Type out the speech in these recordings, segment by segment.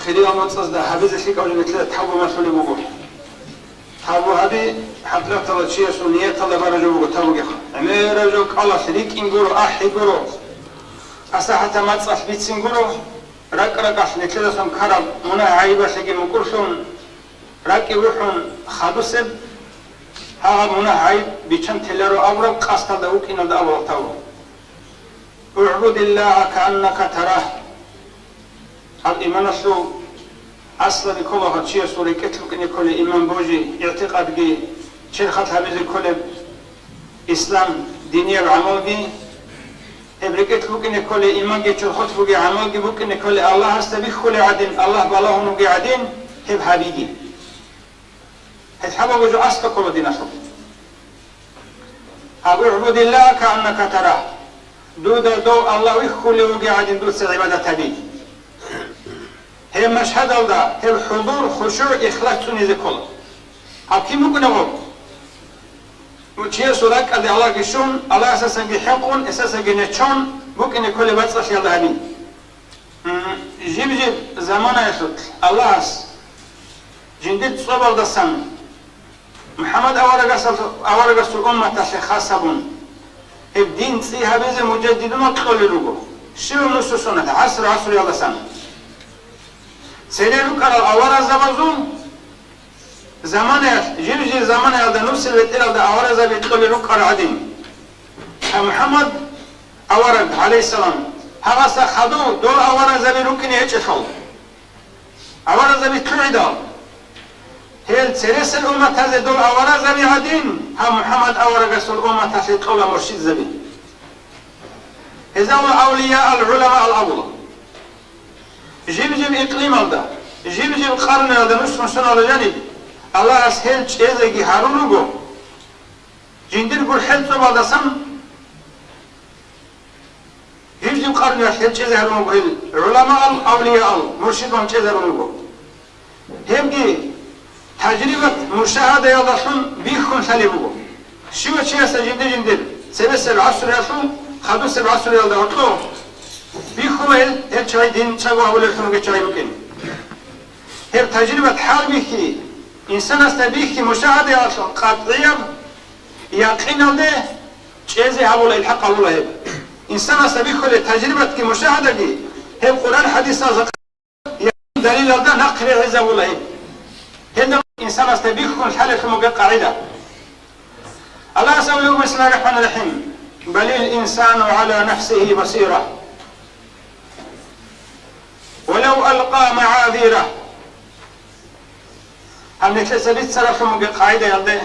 خليل المتصل ده حبيز الشيك أو جميل تحبوا مسؤولي بوجو تحبوا هذه حفلة تلاشية سنية تلا برجو بوجو تابو جخ أمير رجوك الله شريك إنجورو أحي جورو أساحة ما تصح بيت سنجورو رك عشان كده سام خراب منا عيبة شيء مكرشون رك يروحون خدوسب ها منا عيب بيشن تلرو أورق قصة دوك إن ده أورق تاو اعبد الله كأنك تراه الإيمان شو أصلا كل هالشيء سوري كتلك إن كل إيمان بوجي اعتقاد جي شرخت هذه كل إسلام دينية وعمل جي ابركت بوكن كل إيمان جي شرخت بوجي عمل جي بوكن كل الله هستبي كل عدين الله بالله نوجي عدين هب حبيجي هتحبوا وجو أصلا كل دين شو اعبد الله كأنك تراه دو الله ويخلي وجي عدين دو عبادة تبي هي مشهد الله هي حضور خشوع إخلاص تنيز كله أكيد ممكن نقول وشيء سورك اللي الله يشون الله أساسا بيحقون أساسا بينشون ممكن كل بس أشياء الله هني جيب زمان يسوع الله جندت صبر دسم محمد أورق الأمة تشخصبون الدين سيها بيز مجددون وتقولوا شو نص سنة عصر يلا سنة سيدنا قال أورا زبزون زمانه جيل زمانه هذا نفس الوتيرة هذا أورا زبي تقول ركع عدين محمد أورا عليه السلام هذا سخدو دول أورا زبي ركني يجتهل أورا زبي تعيدا هل سرس الأمة هذا دول أورا زبي عدين هم محمد أورا رسول الأمة تشيد قول مرشد زبي إذا أولياء العلماء الأول جيب إقليم هذا جيب قرن هذا نصف سنة على جانب الله أسهل شيء زي هارون لقو جندير قول حل صبا دسم جيب قرن أسهل شيء زي هارون لقو علماء الأولياء مرشد من شيء زي هارون لقو هم جي تجربة مشاهدة يضحون بيخون سالبو شو شيء جندير سبس العصر يشون خدوس العصر يضحون بيخويل هل شيء دين شغوا ولا شنو كشيء ممكن هل تجربة حربك إنسان استبيك مشاهدة أصلا قطعية يقين له شيء زي هؤلاء الحق الله هب إنسان استبيك لتجربة كمشاهدة دي هل القرآن حديث أزق دليل هذا نقل عزة الله هب هذا إنسان استبيك الحالة مجا قاعدة الله سبحانه وتعالى بسم الله الرحمن الرحيم بل الإنسان على نفسه بصيرة ولو ألقى معاذيره هم نكسبت سرف من قاعدة يلده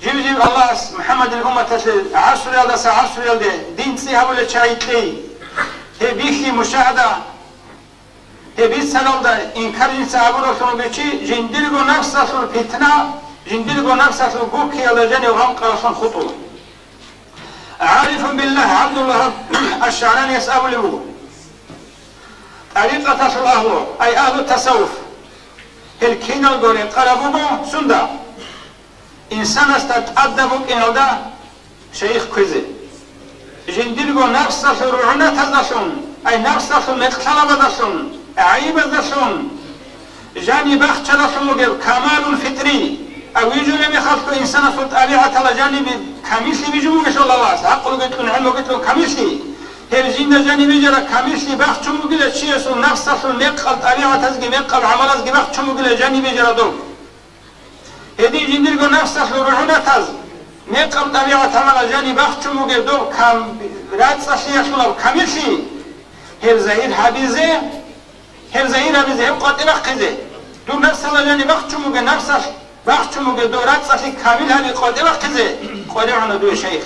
جيب الله محمد الأمة تشل عصر يلده سعصر يلده دين سيها ولا شايت لي هي بيخي مشاهدة هي بيت سلام ده إنكار إنسان أبوه شنو بيشي جنديرو نفسه في الفتنة جنديرو نفسه في الجوك يلا جاني وهم قرصان خطوة عارف بالله عبد الله الشعراني يسأل له طريقة الأهل أي أهل التصوف الكينا الغوري قربوه سندا إنسان استتأدبوا إن هذا شيخ كذي جنديرو نفسه في رعونة تزاشون أي نفسه في مقتلب داشون عيب داشون جاني بخت داشون كمال فطري أو يجوا لم يخلق إنسان في طبيعة على جانب كميسي بيجوا ما شاء الله حق قلت له علم قلت له كميسي هل جينا جانب يجرا كميسي بخت شو مقول شيء سو نفسه في مقل طبيعة تزجي مقل عمل تزجي بخت شو مقول جانب يجرا دو هذه جنديرو نفسه في رعونة تز مقل طبيعة عمل جانب بخت شو مقول دو كم رات سشيا شو لو كميسي هل زهير حبيزه هل زهير حبيزه هم قاتل قزه دو نفسه جانب بخت شو مقول نفسه بخت شو مقول دو رات سشي كامل هذه قاتل قزه قاتل عنا دو شيخ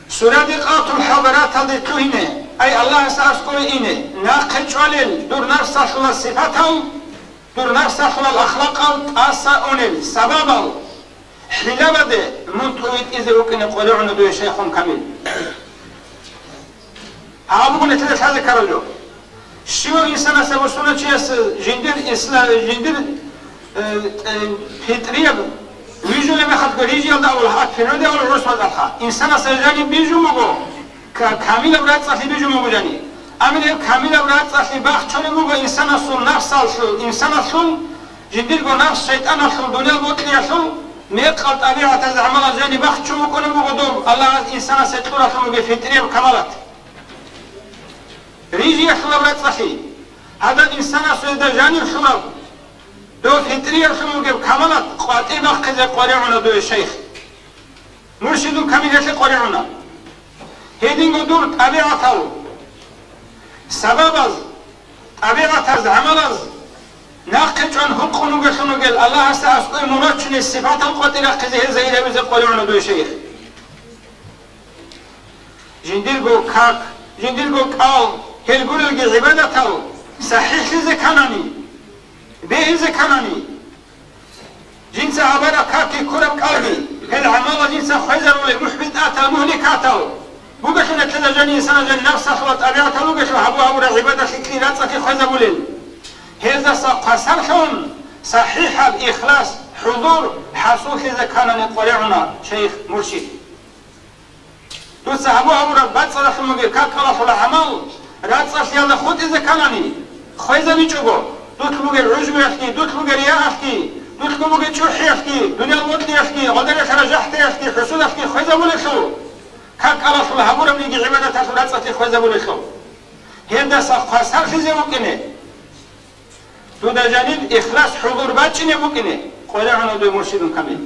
سورة قاط الحضرات هذه توهنه أي الله سأذكر إنه ناقش علل دور نفسه شو الصفاتهم دور نفسه شو الأخلاق أسأونل سببه حلبة من تويت إذا وكنا قلعنا دو شيخ كامل هابون نتلف هذا كارلو شو إنسان سوسونا شيء جندر إسلام جندر فطرية ويجو لما خد قريجي الله والحق فنوده والرسول الله إنسان سجاني بيجو مغو كامل أولاد صحي بيجو مغو جاني امين كامل اورات صحي باخ چونمو انسان اصل نفس اصل انسان اصل جديرگو نفس شيطان اصل دنيا بوتني اصل ميقل طبيعه العمل زين باخ چومو كنمو دوم الله انسان ستور اصل بفطريه وكمالات ريجي اصل اورات صحي هذا انسان اصل دجاني شرب دو فطريه اصل بكمالات قاطع باخ كذا قريعنا دو الشيخ مرشد كامل قريعنا هيدينگو دور طبيعته سبب از طبیعت از عمل از ناقل چون حقونو گشونو گل الله هست از کوی منات چون صفات القدره قزه زیره بز قرآن دو شیخ جندیرگو کاک جندیرگو کال هلگولگی عبادتو صحیح زکانانی به زکانانی جنس عبارة کاکی کرب قلبی هل عمل جنس خیزر ولی محبطات المهلكاتو بوجشنا كذا جاني إنسان جن نفس أخوات أبيعته بوجشوا حبوا أبو عبادة شكلي لا تصفي خزبولين هذا قصرهم صحيح الإخلاص حضور حصول إذا كان نقرعنا شيخ مرشد دوس حبوا أبو ربات صلاح المجيء كاكلا صلاح عمل رات صلاح يلا خود إذا كانني خزبي جوجو دوت مجيء عجب يحكي دوت مجيء رياء يحكي دوت مجيء شوح يحكي دنيا الوطن يحكي غدر خرجحت يحكي حصول يحكي خزبولين شو كاك الله صلى الله عليه وسلم عبادة صلاة صلاة خوزة بولشوا هذا صفحة خزي ممكنه تو ده جانب إخلاص حضور باتشني ممكنه قول عنه دو مرشد كامل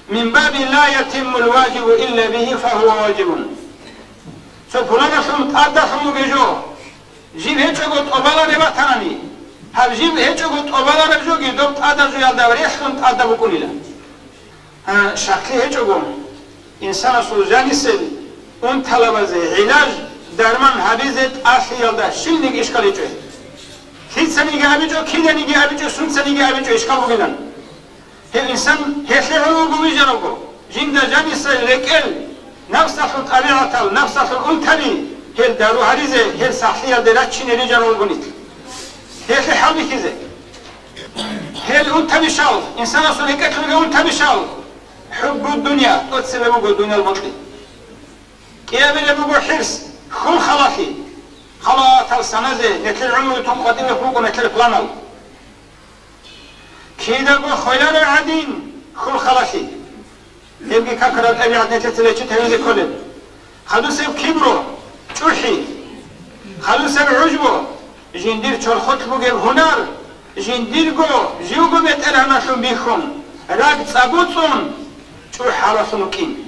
من باب لا يتم الواجب إلا به فهو واجب سبحانه سمت أدى سمو بيجو جيب هيچو قد أبالا نباتناني هل جيب هيچو قد أبالا نبجوگي دوبت أدى جو يالده وريح سمت أدى بكوني له شكلي هيچو قم انسان سوزانی سل اون طلبازه علاج درمان حبیزت آخی یالده شل نیگ اشکالی چوه کید سنیگه آبی جو کید نیگه آبی جو سون سنیگه آبی جو اشکال بگیدن هل انسان هفله رو گوی جنوگو جنده جانی سل لکل نفس اخل طبیعتال نفس اخل اون تبی هل دارو حریزه هل صحفی یالده رد چی نری جنوگ بونید هفله حال بکیزه هل اون تبی شال انسان اصول هکت اون تبی شال حب الدنيا تسبب الدنيا المطلق كيابل يبقى حرص خل خلاقي خلاط السنزة نتل عمر تنقدم فوق نتل بلانل كيدا بو خلال العدين خل خلاقي يبقى كاكرا الأبيعات نتل تلاتي تهيزي كلن خلو سيب كبرو چوحي خلو سيب عجبو جندير چرخط بو هنر جندير جو جيوگو بيتر هنشون بيخون راق صابوتون شو حرصنا كين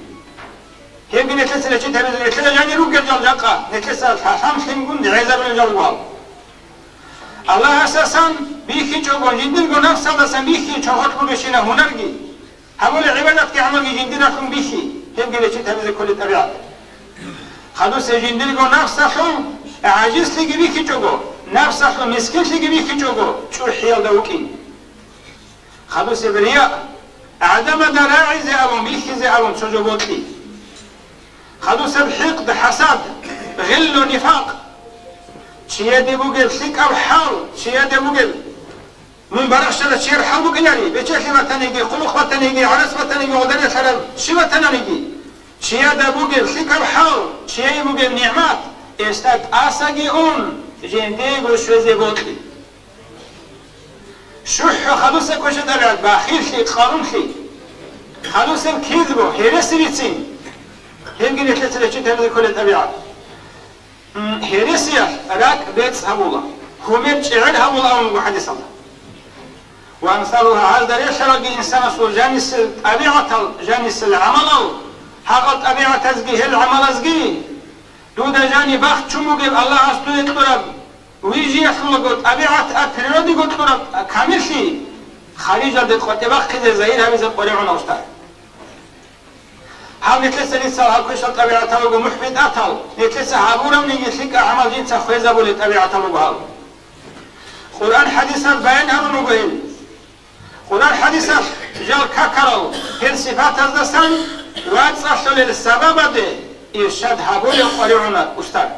هي بين تلسلة شيء تبي تلسلة يعني روك الجال جاقة تلسلة حسام سيمون عزاب الجال وال الله أساسا بيخي جوجون جندين جو نفس هذا سام بيخي شهود بقشينا هنرجي هقول عبادات كعمل جندين أكون بيخي هي بين شيء تبي كل الطبيعة خلاص جندين جو نفس أخون عاجز لقي بيخي جوجو نفس أخون مسكين لقي بيخي جوجو شو حيال دوكين خلاص برياء عدم دراعي زي أبون بيخي زي أبون سجوبوتلي خدو سب حقد حسد غل ونفاق شيادي بوغل سيك أو حال شيادي بوغل من برخش لشير حال بوغلاني بيشيخي بطنيجي خلوق بطنيجي عرس بطنيجي غدري سلام شي بطنيجي شيادي بوغل سيك أو حال شيادي بوغل نعمات استاد آساقي اون جندي وشوزي بوتلي شح خلوص كوشت العد باخير شيء قانون شيء خلوص كذبه هرس بيتين هم جنيه ثلاثة شيء تهمل كل الطبيعة هرسيا راك بيت هبولا هم شعر هبولا أو محدث الله وأمثالها هذا ليش رجع إنسان صور جانس الطبيعة جانس العمل حقت طبيعة تزجي هل عمل زجي دودا جاني باخ شو مجيب الله أستوي يطلب ويجي يخلق طبيعة أتريدي قلت له كامل شيء خارج الدقة تبقى كذا زين هم يزق قريعنا أستاذ هم نتلسه نسال هالكوش الطبيعة تلقى محبطاتها نتلسه هابورا من يسلك أعمال جنس خويزة بولي طبيعة تلقى قرآن حديثا بيان هرو نقول قرآن حديثا جال كاكرو هل صفات الزسان واتصل للسبب ده إرشاد هابوري قريعنا أستاذ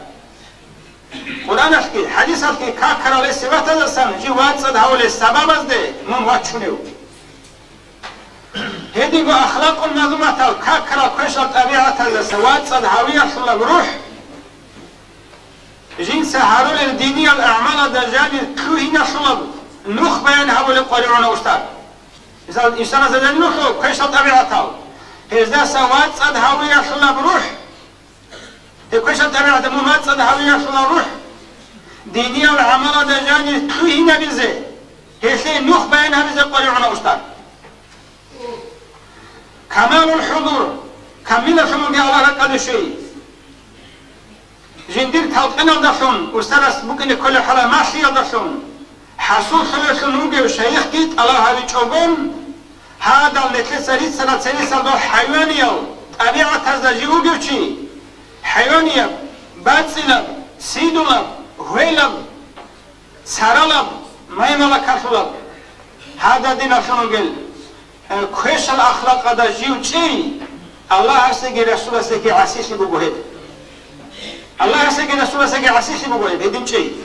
قرآن أحكي حديث أحكي كاكرا لسبات الزسان جي واتصد هاولي السبب ده من واتشونيو هدي جو أخلاق النظمة كاكرا كوش الطبيعة الزسان واتصد هاوية صلى بروح جين سهرول الدينية الأعمال دجاني كوهنا شلب نخ بيان هؤلاء قريعون أستاذ إنسان زدن نخلو كيش طبيعته هذا سواد صد هؤلاء شلب روح كيش طبيعته ممات صد هؤلاء شلب روح دينية الأعمال دجاني كوهنا بزه هذا نخ بيان هؤلاء قريعون أستاذ كمال الحضور كمل الحضور الله ركض شيء جندير تلقين الدشون وسترس ممكن كل حلا ماشي الدشون حصول خلص نوجي وشيخ كيت الله هذي تشوفون هذا اللي تسريت سنة سنة حيوانية طبيعة تزوجي وشي حيوانية باتسلب سيدولب هويلب سرلب ما يملك كسلب هذا دين شنو قال كيش الأخلاق هذا جيو شيء الله هسه رسول هسه عسيسي بقولي الله هسه رسول هسه عسيسي بقولي بدين شيء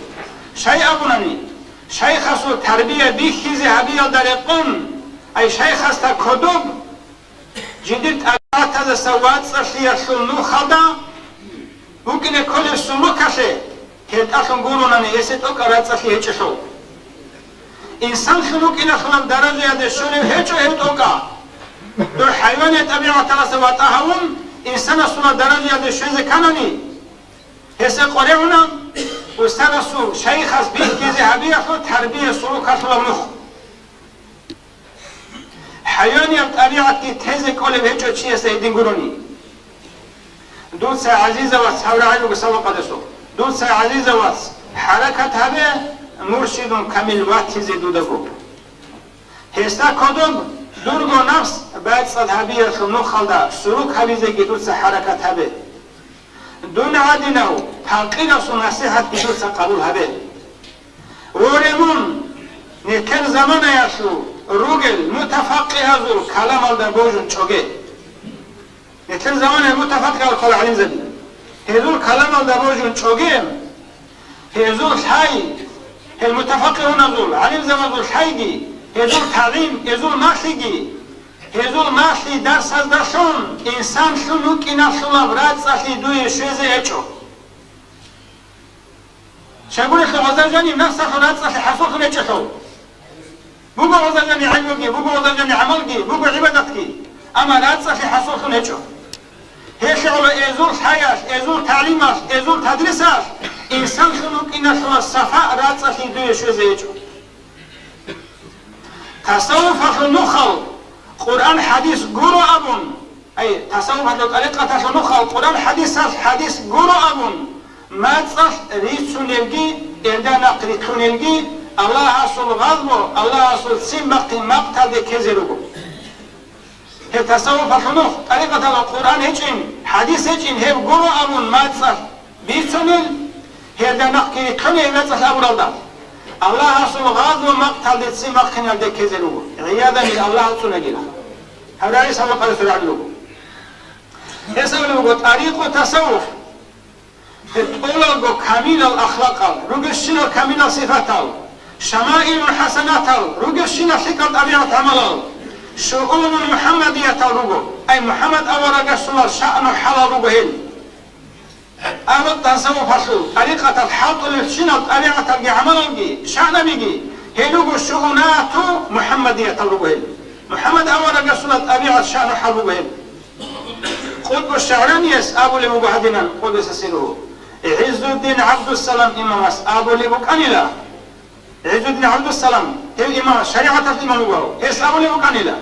شيء أبونني شيء خاصو تربية بيخي ذهبية درقون أي شيء خاص تكذب جديد أبعت هذا سواد صشيا سلو خدا ممكن كل السلوك كشه كده أصلا قولون أنا يسيتوك أراد صشيا هيتشو إنسان سلوك إلى خلال درجة هذا الشغل هيتشو هيتوكا دور حيوان طبيعة ثلاثة واتهاون إنسان سلوك درجة هذا الشغل كانني هسه قريعنا وسترسو شيء خاص به كذهبية خو تربية سلوك خاصو نخ حيواني بطبيعة كي تهزك أولي بهجو چيه سيدين قروني دود سا عزيزة واس حول عينو بسوا قدسو دود سا عزيزة واس حركة هبه مرشد كامل وات زدودكو هستا كدوب درگو نفس بعد صد هبية خلنو خلدا سلوك هبيزة دود سا حركة هبه دون عادناو تلقين نصيحة دود سا قبول هبه ورمون نتر زمان ياشو روگل متفقه هزو کلام al بوجون چوگه نتر زمان متفقه al کل علم زدی هزول کلام al بوجون چوگه هزول حي المتفقه هنزول علم زمان زول حيگی هزول تعلیم هزول ماشیگی هزول ماشی درس از درشون انسان شلوک اینا شلاب رد سخی دوی شوزه اچو شگوری خلوزر جانیم نفس رد سخی حسول خونه چطور بوجو وزني علمك بوجو وزني عملك بوجو عبادتك أما لا تصحي حصول نجو هيش على إزول حياة إزول تعليمات إزول تدريسات إنسان خلوق إن شو الصفاء لا تصحي دوي شو زيجو تصوف خلوخل قرآن حديث قرو أبون أي تصوف هذا طريقة خلوخل قرآن حديث قرو أبون ما تصح ريتشو نلقي إذا نقريتشو نلقي الله أصل غضبه الله أصل سمق مقتل كذبه التصوف الحنوف طريقة القرآن هجين حديث هجين هي قروا أمون ما تصر بيسنل هي دا نقل كني ما تصر أول الله الله أصل غضبه مقتل سمق كذبه عياذا من الله أصل نجينا هذا ليس ما قال سرع له يسأله طريق التصوف تقول كامل الأخلاق رجل كامل الصفات شمائل حسنات رجشنا حكم طبيعة عمل شؤون محمدية رجو أي محمد أول رسول شأن حلال رجهين أرد تصوف حصول طريقة الحط للشنا طبيعة العمل شأن بيجي هلوج شؤونات محمدية رجهين محمد أول رسول طبيعة شأن حلال رجهين قطب الشعراني أبو لمبهدنا قدس سيره عز الدين عبد السلام إمام أبو لبكانيلا عز الدين عبد السلام هي إمام شريعة الإمام هو أبو لبكانيلا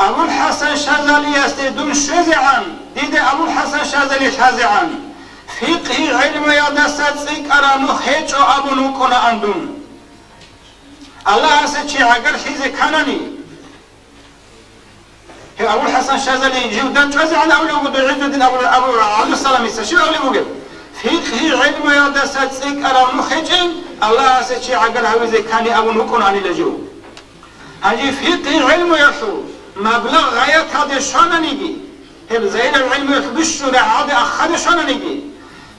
أبو الحسن شاذلي يستدون شازعا ديد أبو الحسن شاذلي شازعا فقه علم يدست سكر نخيج أبو نكون عندون الله أسأل عقل حيز كانني أبو الحسن شاذلي جودا شازعا أولي وجود عز الدين أبو عبد السلام يستشير أولي وجود فقه علم يدست سكر نخيج الله أسأل عقل هذا كان أبو نكون عن الجو هذه فقه علم يشو مبلغ غاية هذا شان نيجي هل زين العلم يخبش هذا أخذ شان نيجي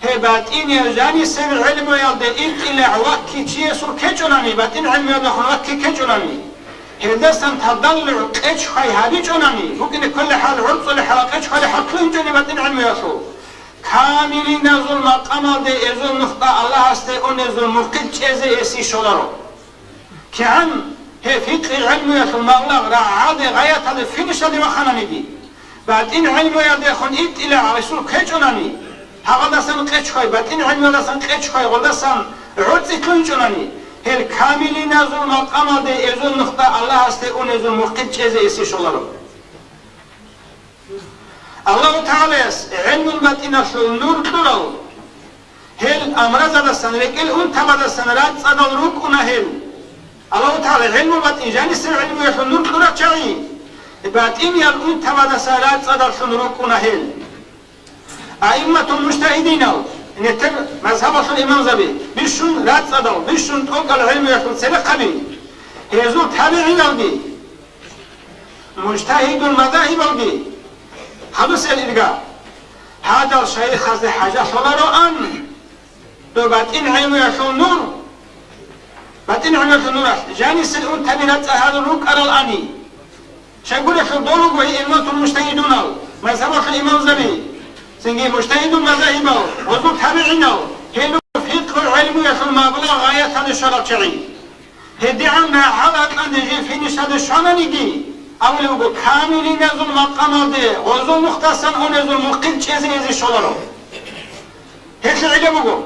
هي باتين يجاني سر العلم يالده إنت إلى عواكي شيء سر كجناني باتين علم يالده عواكي كجناني هذا سنتضلع كج خي هذه جناني ممكن كل حال عرض لحلقة كج خي حكلين جني باتين علم يسو kamili nezul maqamal de ezul nokta Allah hasta o nezul muqid çeze esi şolaro ki an he fikri ilmi yakın Allah ra'ade gayet adı finish adı vakhanani di بعدين علم يدخل إت إلى رسول كجناني هذا سن كجخاي بعدين علم هذا سن كجخاي ولا سن عود كجناني هل كامل نزول مقام ده يزول نقطة الله استيقون يزول مقد جزء يسيش الله الله تعالى علم الباطن في النور كله هل أمراض هذا سن لكن أنت هذا سن رات صدق روك هل الله تعالى علم الباطن جاني سن علم في النور كله شيء بعدين يلقون تبادل سالات صدر شنروكنا هيل أئمة المجتهدين نتر مذهب الإمام زبي بيشون رات صدر بيشون توقع العلم يكون سلق بي هيزول تابعين الدي مجتهد المذاهب الدي حدث الإرقاء هذا الشيخ هذا حاجة صدره أن بعدين علم يكون نور بعدين علم يكون نور جاني سلقون تبادل هذا الروك أرى الآني شايقول في الضلوق وهي إمة المجتهدون مذهب الإمام زبي سنجي مجتهد المذاهب وزود تابعين هلو فقه العلم في المبلغ غاية هذا الشرع شرعي هدي عنا حلق أن يجي في نشهد الشعنى نجي أو لو كامل نزل مقام ده وزول مختصا أو نزل مقيد شيء زي شلره هيك العلم بقول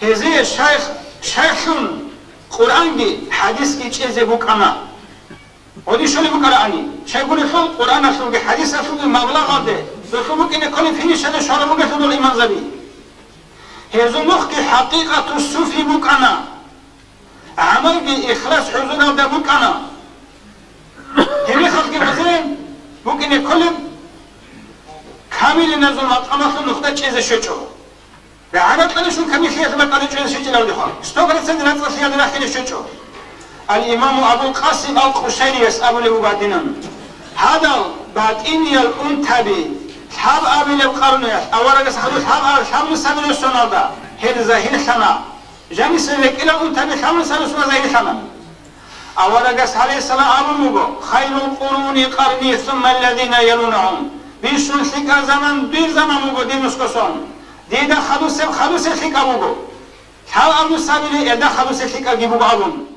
هذي الشيخ قرآن دي حديث كي شيء زي بوك أنا ودي شو اللي بقرأني؟ شيء يقول الحل قرآن أشوفه حديث أشوفه مبلغ ده بشوفه كأنه كل فيني شهادة شهادة ممكن تقول الإمام زبي هذا مخك حقيقة الصوفي بك أنا عمل بإخلاص حضور ده بك أنا هم خلق مثلا ممكن كل كامل نزول مقامات النقطة شيء شو بعدد أنا شو كمية خير ما قال شيء شيء لو دخل استوقف سند نفس الشيء هذا نحكي شو الإمام أبو القاسم القشيري يسأل له بعدين هذا بعد إني الأنتبه حاب أبي القرن أولا يسألوا حاب نسمي السنة ده هذا زاهر سنة جاني سلك إلى الأنتبه حاب نسمي السنة زاهر سنة أولا يسأل عليه السلام أبو مبو خير القرون قرني ثم الذين يلونهم بيشون ثقة زمن بير زمن مبو دي مسكسون دي ده خلوص ثقة مبو حاب أبو سامي إذا خلوص ثقة جيبوا أبو